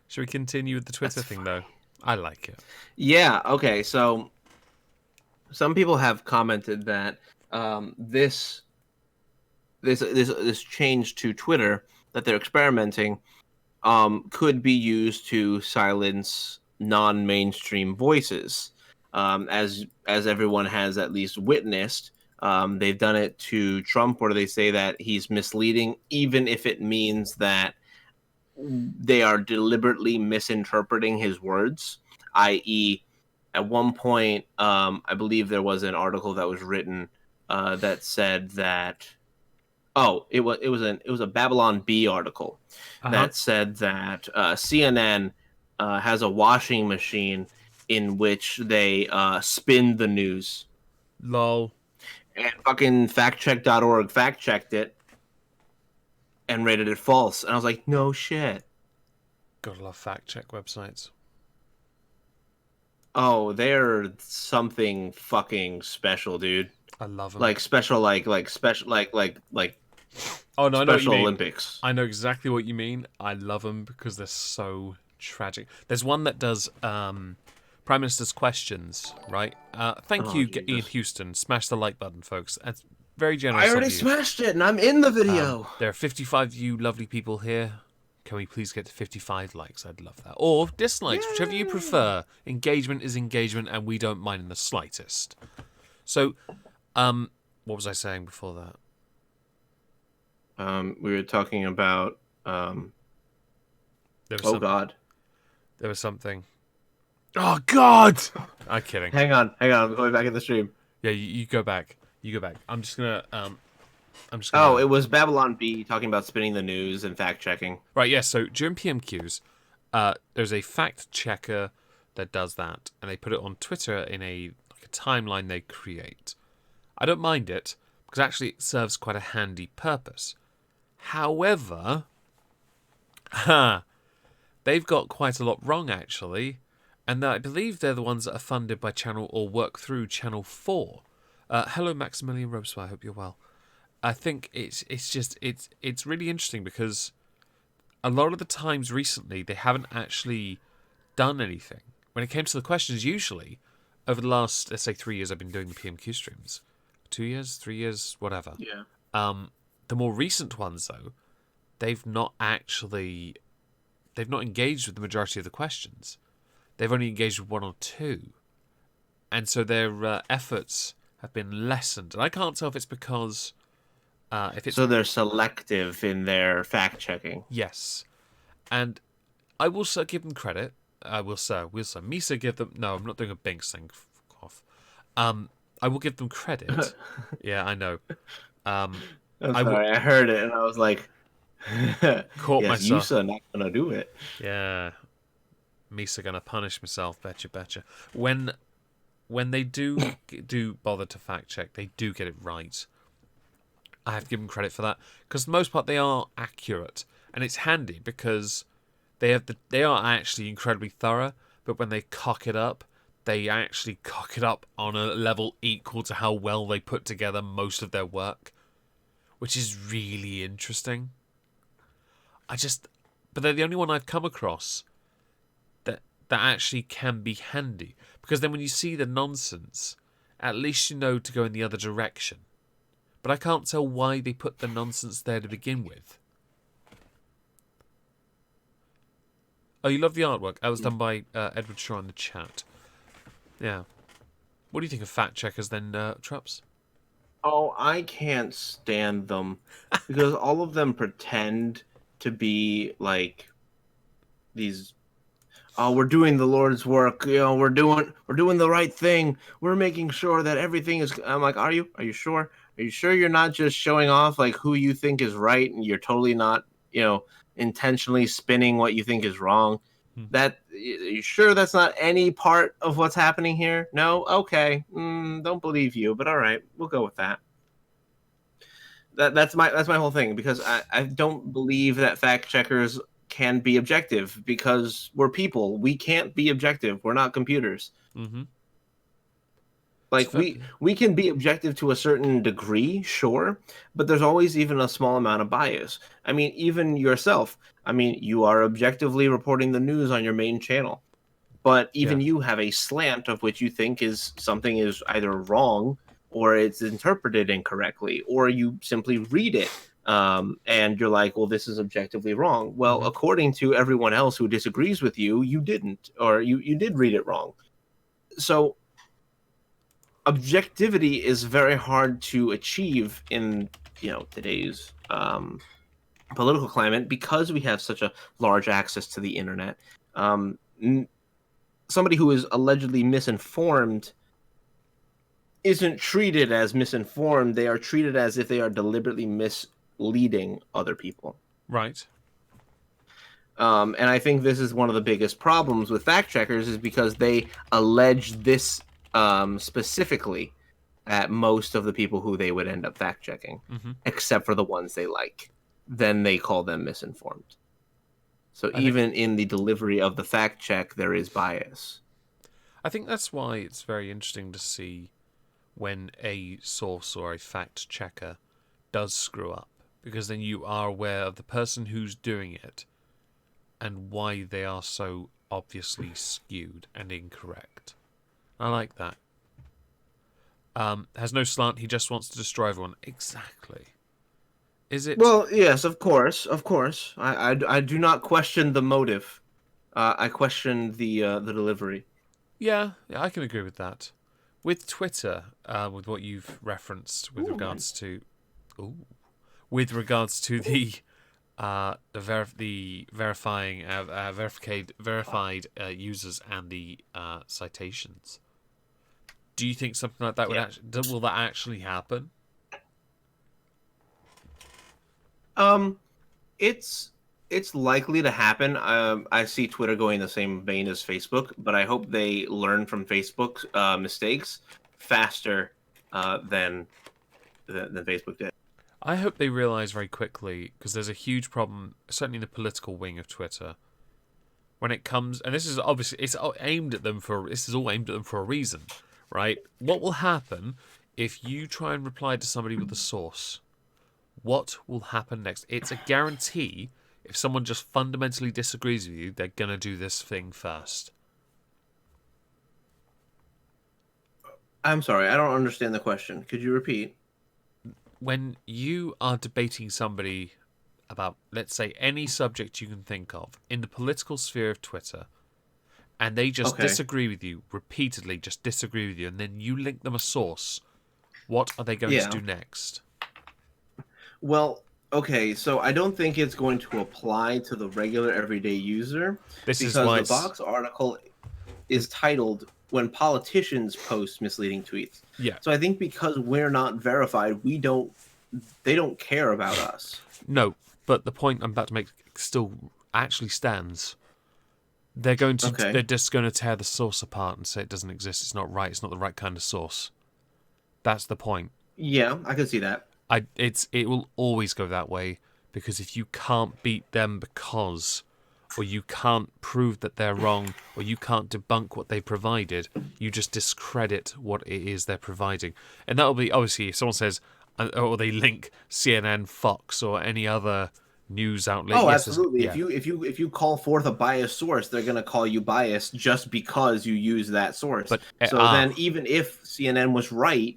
Should we continue with the Twitter thing though? I like it. Yeah. Okay. So some people have commented that this change to Twitter that they're experimenting could be used to silence non-mainstream voices. As everyone has at least witnessed, they've done it to Trump, where they say that he's misleading, even if it means that they are deliberately misinterpreting his words, i.e., at one point, I believe there was an article that was written that said that it was a Babylon Bee article that said that CNN has a washing machine in which they spin the news. Lol. And fucking factcheck.org fact checked it and rated it false. And I was like, no shit. Gotta love fact check websites. Oh, they're something fucking special, dude. I love them. Like special, like special, like. Oh no, I know what you mean. Olympics. I know exactly what you mean. I love them because they're so tragic. There's one that does Prime Minister's questions, right? Thank you, Jesus. Ian Houston. Smash the like button, folks. That's very generous. I already of you. smashed it, and I'm in the video. There are 55 of you lovely people here. Can we please get to 55 likes? I'd love that. Or dislikes, whichever you prefer. Engagement is engagement, and we don't mind in the slightest. So, what was I saying before that? We were talking about. God. There was something. Oh, God! I'm kidding. Hang on. I'm going back in the stream. Yeah, you go back. I'm just gonna. Oh, it was Babylon Bee talking about spinning the news and fact checking. Right, yes. So during PMQs, there's a fact checker that does that, and they put it on Twitter in a timeline they create. I don't mind it because actually it serves quite a handy purpose. However, they've got quite a lot wrong actually, and I believe they're the ones that are funded by Channel or work through Channel 4. Hello, Maximilian Robespierre. I hope you're well. I think it's really interesting because a lot of the times recently they haven't actually done anything. When it came to the questions, usually over the last, let's say 3 years I've been doing the PMQ streams. 2 years, 3 years, whatever. Yeah. The more recent ones though, they've not engaged with the majority of the questions. They've only engaged with one or two. And so their efforts have been lessened. And I can't tell if it's because If it's So they're selective in their fact checking. yes, and I will give them credit. I will say, Misa give them. No, I'm not doing a Binks thing. Fuck off. I will give them credit. Yeah, I know. Um, I'm I will sorry, I heard it and I was like, caught yes, myself. Yusa not gonna do it. Yeah, Misa gonna punish myself. Betcha. When they do bother to fact check, they do get it right. I have to give them credit for that because for the most part they are accurate, and it's handy because they are actually incredibly thorough. But when they cock it up, they actually cock it up on a level equal to how well they put together most of their work, which is really interesting. But they're the only one I've come across that actually can be handy because then when you see the nonsense, at least you know to go in the other direction. But I can't tell why they put the nonsense there to begin with. Oh, you love the artwork? That was done by Edward Shaw in the chat. Yeah. What do you think of fact checkers then, Traps? Oh, I can't stand them because all of them pretend to be like these. Oh, we're doing the Lord's work. We're doing the right thing. We're making sure that everything is. I'm like, are you? Are you sure? Are you sure you're not just showing off like who you think is right, and you're totally not, intentionally spinning what you think is wrong? Hmm. Are you sure that's not any part of what's happening here? No. Okay. Don't believe you, but all right, we'll go with that. That's my whole thing because I don't believe that fact checkers can be objective because we're people. We can't be objective. We're not computers. Mm-hmm. Like we can be objective to a certain degree, sure, but there's always even a small amount of bias. I mean, even yourself. I mean, you are objectively reporting the news on your main channel, but Yeah. even you have a slant of which you think is something is either wrong or it's interpreted incorrectly, or you simply read it and you're like, well, this is objectively wrong. Well, Mm-hmm. according to everyone else who disagrees with you, you didn't, or you did read it wrong. So objectivity is very hard to achieve in today's political climate because we have such a large access to the internet. Um, Somebody who is allegedly misinformed isn't treated as misinformed. They are treated as if they are deliberately misleading other people. Right. And I think this is one of the biggest problems with fact checkers is because they allege this specifically at most of the people who they would end up fact checking, Mm-hmm. except for the ones they like. Then they call them misinformed. So I think even in the delivery of the fact check, there is bias. I think that's why it's very interesting to see when a source or a fact checker does screw up, because then you are aware of the person who's doing it and why they are so obviously skewed and incorrect. I like that. Has no slant. He just wants to destroy everyone. Exactly. Is it? Well, yes, of course, of course. I do not question the motive. I question the delivery. Yeah, I can agree with that. With Twitter, with what you've referenced with Ooh, man. regards to, ooh, with regards to the verifying verified users and the citations. Do you think something like that would Yeah. will that actually happen? It's it's likely to happen. I see Twitter going the same vein as Facebook, but I hope they learn from Facebook's mistakes faster than Facebook did. I hope they realize very quickly, because there's a huge problem, certainly in the political wing of Twitter, when it comes, and this is obviously it's all aimed at them for this is all aimed at them for a reason, right? What will happen if you try and reply to somebody with a source? What will happen next? It's a guarantee. If someone just fundamentally disagrees with you, they're gonna do this thing first. I'm sorry, I don't understand the question. Could you repeat? When you are debating somebody about, let's say, any subject you can think of in the political sphere of Twitter, and they just Okay. disagree with you repeatedly, just disagree with you, and then you link them a source, what are they going to Yeah. do next? Well, okay, so I don't think it's going to apply to the regular everyday user This is because why the it's Vox article is this, titled "When Politicians Post Misleading Tweets." yeah. So I think because we're not verified, they don't care about us. No, but the point I'm about to make still actually stands. They're Okay. just going to tear the source apart and say it doesn't exist. It's not right. It's not the right kind of source. That's the point. Yeah, I can see that. It will always go that way because if you can't beat them or you can't prove that they're wrong, or you can't debunk what they provided, you just discredit what it is they're providing. And that'll be, obviously, if someone says, or they link CNN, Fox, or any other news outlet, Oh, yes, absolutely. yeah. If you call forth a biased source, they're going to call you biased just because you use that source. But, So then, even if CNN was right,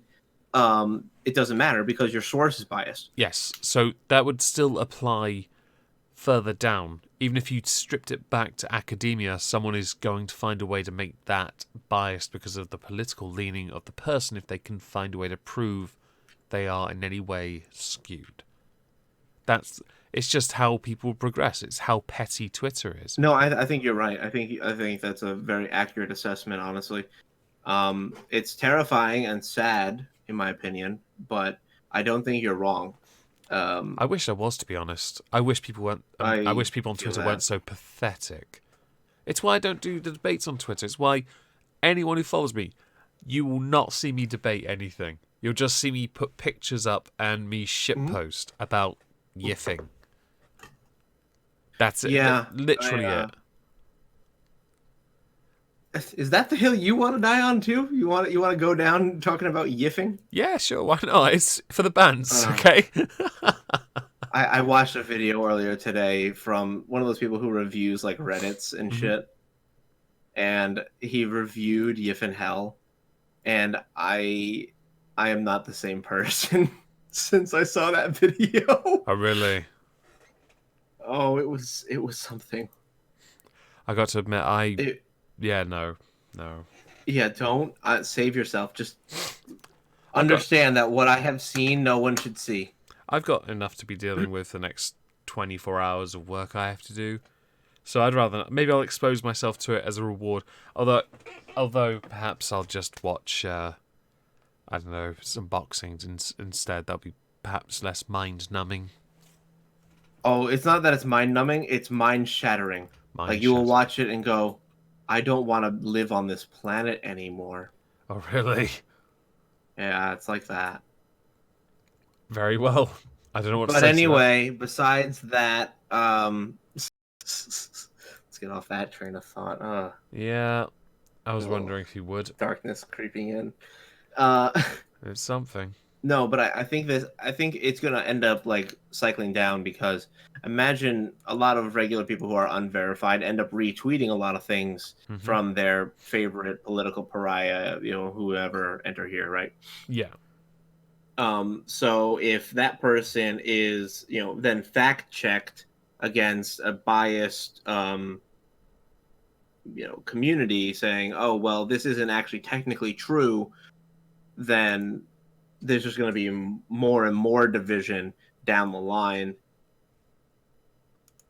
it doesn't matter because your source is biased. yes, so that would still apply further down. Even if you stripped it back to academia, someone is going to find a way to make that biased because of the political leaning of the person if they can find a way to prove they are in any way skewed. It's just how people progress. It's how petty Twitter is. No, I think you're right. I think that's a very accurate assessment, honestly. It's terrifying and sad, in my opinion, but I don't think you're wrong. I wish I was, to be honest. I wish people weren't. I I wish people on feel Twitter that. weren't so pathetic. It's why I don't do the debates on Twitter. It's why anyone who follows me, you will not see me debate anything. You'll just see me put pictures up and me Mhm. shitpost about yiffing. That's it. Yeah, Literally it. is that the hill you want to die on too? You want to go down talking about yiffing? Yeah, sure. Why not? It's for the bands, Uh, okay? I watched a video earlier today from one of those people who reviews like Reddits and Mhm. shit, and he reviewed Yiffin Hell, and I am not the same person since I saw that video. Oh, really? Oh, it was something. I got to admit, It, yeah, no, no. yeah, don't save yourself. Just I've got understand that what I have seen, no one should see. I've got enough to be dealing with the next 24 hours of work I have to do. So I'd rather not. Maybe I'll expose myself to it as a reward. Although perhaps I'll just watch I don't know, some boxing instead. That'll be perhaps less mind numbing. Oh, it's not that it's mind numbing; it's mind shattering. Like Mind you will shattering. watch it and go, "I don't want to live on this planet anymore." Oh, really? Yeah, it's like that. Very well. I don't know what to But say to that. anyway, besides that, let's get off that train of thought. Yeah, I was Oh, wondering if you would. darkness creeping in. Uh, It's something. no, but I think it's gonna end up like cycling down because imagine a lot of regular people who are unverified end up retweeting a lot of things Hmm. from their favorite political pariah, whoever enter here, right? Yeah. So if that person is, then fact checked against a biased, community saying, "Oh, well, this isn't actually technically true," then there's just going to be more and more division down the line.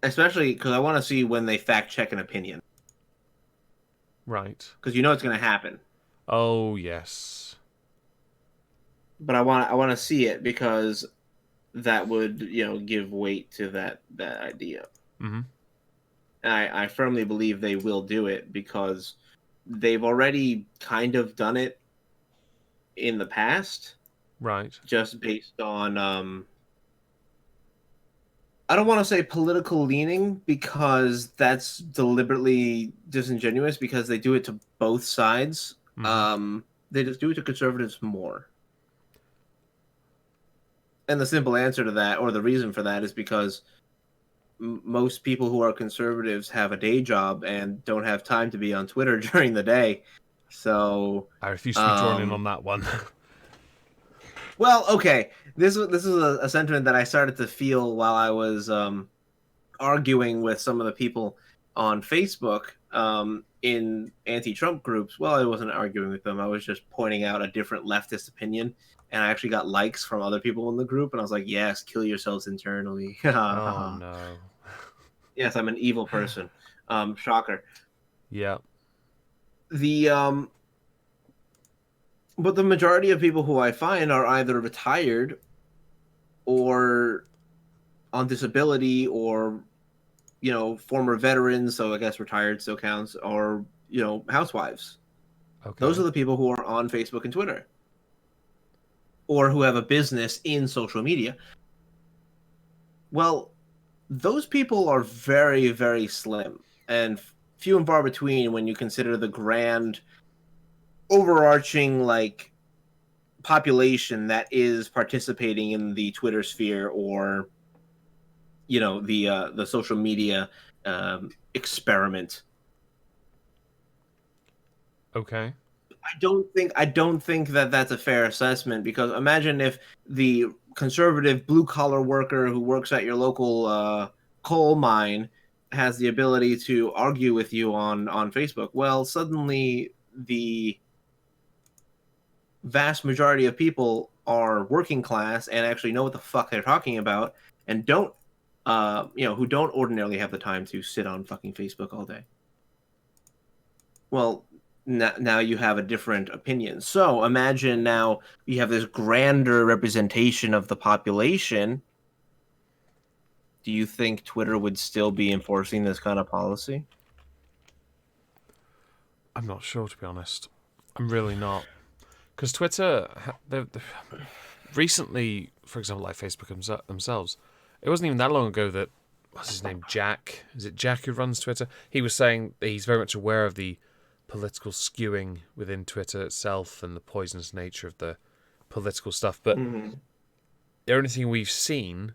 Especially because I want to see when they fact check an opinion, Right. because it's going to happen. Oh, yes. But I want to see it because that would give weight to that idea. Hmm. I firmly believe they will do it because they've already kind of done it in the past, Right. just based on I don't want to say political leaning because that's deliberately disingenuous because they do it to both sides. Hmm. They just do it to conservatives more. And the simple answer to that, or the reason for that, is because most people who are conservatives have a day job and don't have time to be on Twitter during the day. So, I refuse to be drawn in on that one. well, okay. This is a sentiment that I started to feel while I was arguing with some of the people on Facebook in anti-Trump groups. Well, I wasn't arguing with them. I was just pointing out a different leftist opinion, and I actually got likes from other people in the group. And I was like, "Yes, kill yourselves internally." Oh no. Yes, I'm an evil person. Shocker. Yeah. The But the majority of people who I find are either retired or on disability or former veterans, so I guess retired still counts, or housewives. Those Okay. are the people who are on Facebook and Twitter or who have a business in social media. Well, those people are very, very slim and few and far between when you consider the grand overarching population that is participating in the Twitter sphere or the social media experiment. Okay. I don't think that that's a fair assessment, because imagine if the conservative blue collar worker who works at your local coal mine has the ability to argue with you on Facebook. Well, suddenly the vast majority of people are working class and actually know what the fuck they're talking about, and don't who don't ordinarily have the time to sit on fucking Facebook all day. Well, now you have a different opinion. So imagine now you have this grander representation of the population. Do you think Twitter would still be enforcing this kind of policy? I'm not sure, to be honest. I'm really not. Because Twitter, recently, for example, like Facebook themselves, it wasn't even that long ago that, what's his name, Jack? Is it Jack who runs Twitter? He was saying that he's very much aware of the political skewing within Twitter itself and the poisonous nature of the political stuff. But Mm-hmm. the only thing we've seen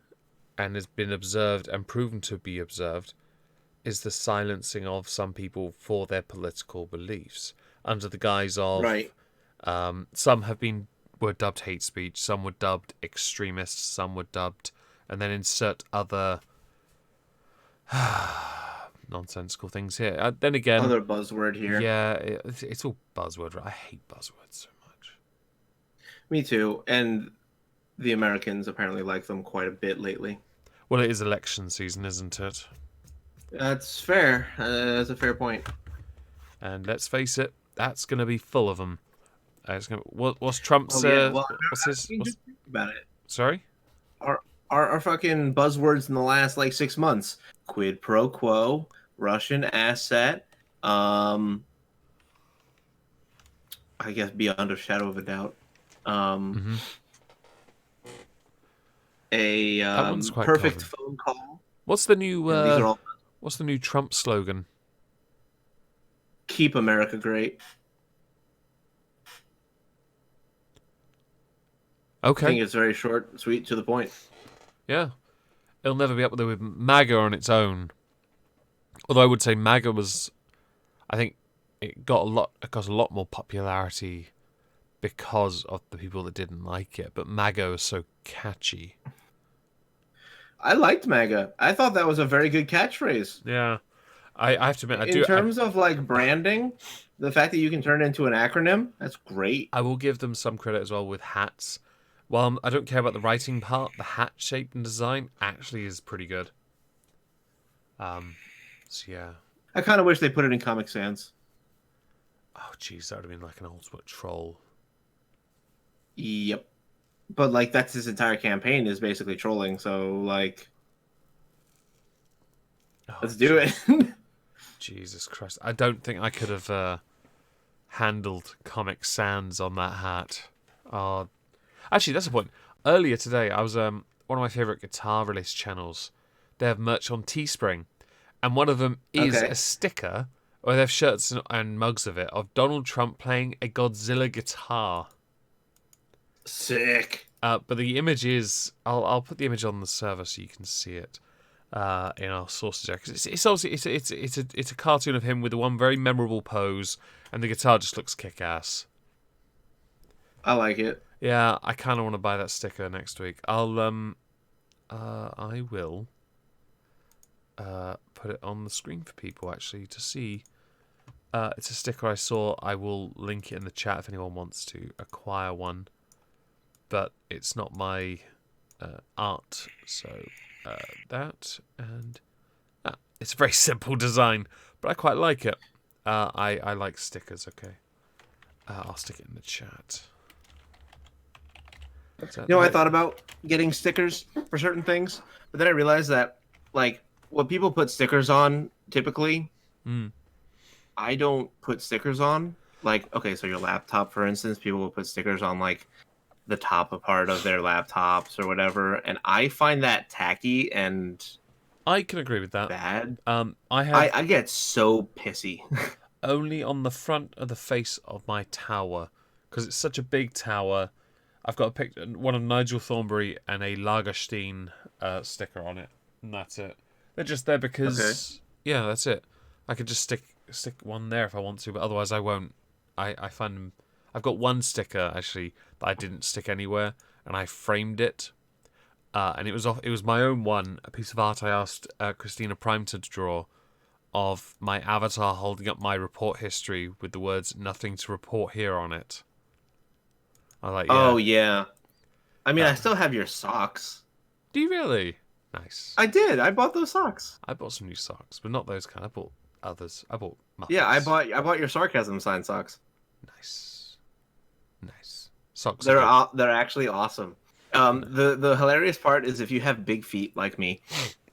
and has been observed and proven to be observed is the silencing of some people for their political beliefs under the guise of Right. some were dubbed hate speech, some were dubbed extremists, some were dubbed, and then insert other nonsensical things here. Then again, Other buzzword here. yeah, it's all buzzword. Right? I hate buzzwords so much. Me too. And the Americans apparently like them quite a bit lately. Well, it is election season, isn't it? That's fair. That's a fair point. And let's face it, that's going to be full of them. What's Trump's? Oh yeah. Well, What's I his? mean, just think about it. Sorry. Our fucking buzzwords in the last 6 months: quid pro quo, Russian asset, um, I guess beyond a shadow of a doubt, um, Mm-hmm. a That one's quite perfect common. phone call. What's the new? These are all What's the new Trump slogan? keep America great. I Okay. think it's very short, sweet, to the point. Yeah. It'll never be up there with MAGA on its own. Although I would say MAGA was, I think it got a lot more popularity because of the people that didn't like it. But MAGA was so catchy. I liked MAGA. I thought that was a very good catchphrase. Yeah, I have to admit I In do. terms of branding, the fact that you can turn it into an acronym, that's great. I will give them some credit as well with hats. While I don't care about the writing part, the hat shape and design actually is pretty good. So yeah. I kind of wish they put it in Comic Sans. Oh jeez, that would have been like an ultimate troll. Yep. But that's his entire campaign, is basically trolling. So Oh, let's do it. Jesus Christ. I don't think I could have handled Comic Sans on that hat. Oh, actually, that's the point. Earlier today, I was one of my favourite guitar release channels. They have merch on Teespring, and one of them is Okay. a sticker, or they have shirts and mugs of it, of Donald Trump playing a Godzilla guitar. Sick. But the image is, I'll put the image on the server so you can see it. In our sources there, because it's obviously it's a cartoon of him with the one very memorable pose, and the guitar just looks kick-ass. I like it. Yeah, I kind of want to buy that sticker next week. I will put it on the screen for people actually to see It's a sticker I saw. I will link it in the chat if anyone wants to acquire one. But it's not my art, so that and it's a very simple design, but I quite like it. I like stickers. Okay, I'll stick it in the chat. I thought about getting stickers for certain things, but then I realized that, like, what people put stickers on typically, I don't put stickers on. Like, okay, so your laptop, for instance, people will put stickers on, like, the top part of their laptops or whatever, and I find that tacky and I can agree with that. bad. I have I get so pissy. only on the front of the face of my tower, because it's such a big tower. I've got a picture, one of Nigel Thornberry and a Lagerstein sticker on it, and that's it. They're just there because yeah, that's it. I could just stick one there if I want to, but otherwise I won't. I find them. I've got one sticker actually that I didn't stick anywhere, and I framed it. And it was my own one, a piece of art I asked Christina Prime to draw, of my avatar holding up my report history with the words "nothing to report here" on it. I was like, yeah. Oh yeah. I mean, I still have your socks. Do you really? Nice. I did. I bought those socks. I bought some new socks, but not those kind. I bought others. I bought Muppets. Yeah, I bought your sarcasm sign socks. Nice. Socks. They're they're actually awesome. The hilarious part is if you have big feet like me,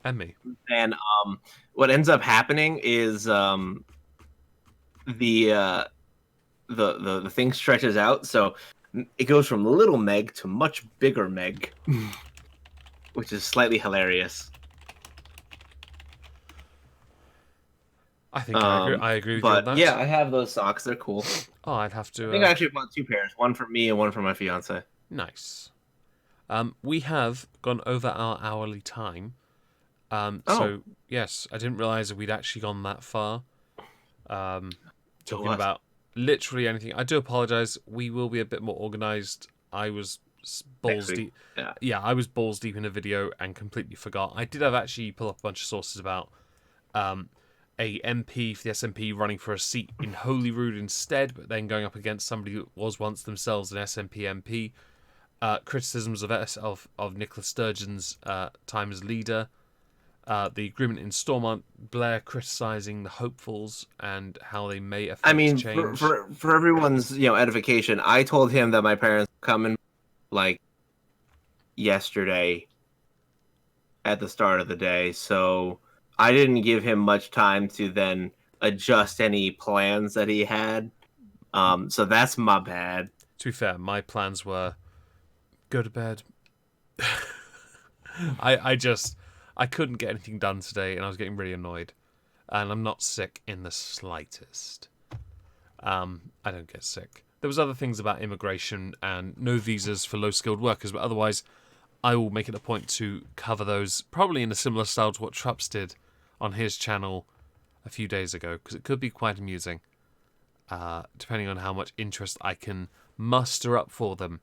and me, and what ends up happening is the thing stretches out, so it goes from little Meg to much bigger Meg, which is slightly hilarious. I think I agree with you on that. Yeah, I have those socks. They're cool. Oh, I'd have to. I think I actually bought 2 pairs, one for me and one for my fiance. Nice. We have gone over our hourly time. So yes, I didn't realize that we'd actually gone that far. Talking about literally anything. I do apologize. We will be a bit more organized. I was balls deep. Yeah, I was balls deep in a video and completely forgot. I did have actually pull up a bunch of sources about a MP for the SNP running for a seat in Holyrood instead, but then going up against somebody who was once themselves an SNP MP. Criticisms of Nicola Sturgeon's time as leader. The agreement in Stormont, Blair criticising the hopefuls and how they may affect change. For everyone's edification, I told him that my parents were coming like yesterday at the start of the day, so I didn't give him much time to then adjust any plans that he had. So that's my bad. To be fair, my plans were go to bed. I couldn't get anything done today, and I was getting really annoyed. And I'm not sick in the slightest. I don't get sick. There was other things about immigration and no visas for low-skilled workers, but otherwise, I will make it a point to cover those, probably in a similar style to what Trups did on his channel a few days ago, because it could be quite amusing, depending on how much interest I can muster up for them.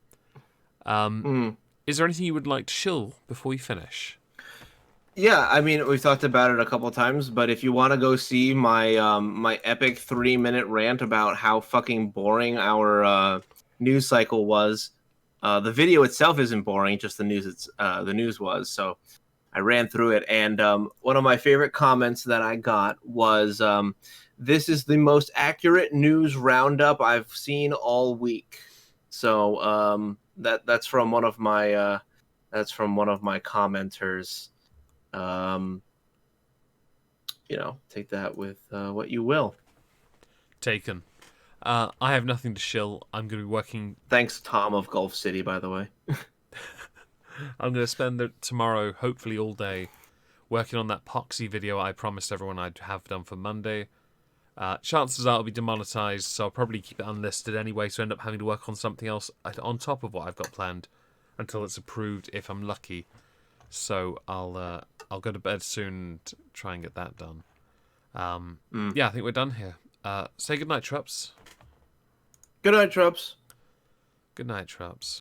Is there anything you would like to shill before we finish? Yeah, I mean, we've talked about it a couple times, but if you want to go see my my epic 3-minute rant about how fucking boring our news cycle was, the video itself isn't boring, just the news was. So I ran through it, and one of my favorite comments that I got was, "This is the most accurate news roundup I've seen all week." So that's from one of my commenters. Take that with what you will. Taken. I have nothing to shill. I'm going to be working. Thanks, Tom of Gulf City, by the way. I'm going to spend tomorrow, hopefully all day, working on that Poxy video I promised everyone I'd have done for Monday. Chances are it'll be demonetized, so I'll probably keep it unlisted anyway, so end up having to work on something else on top of what I've got planned until it's approved, if I'm lucky. So I'll go to bed soon and try and get that done. Yeah, I think we're done here. Say goodnight, Trups. Good night, Trups. Good night, Trups.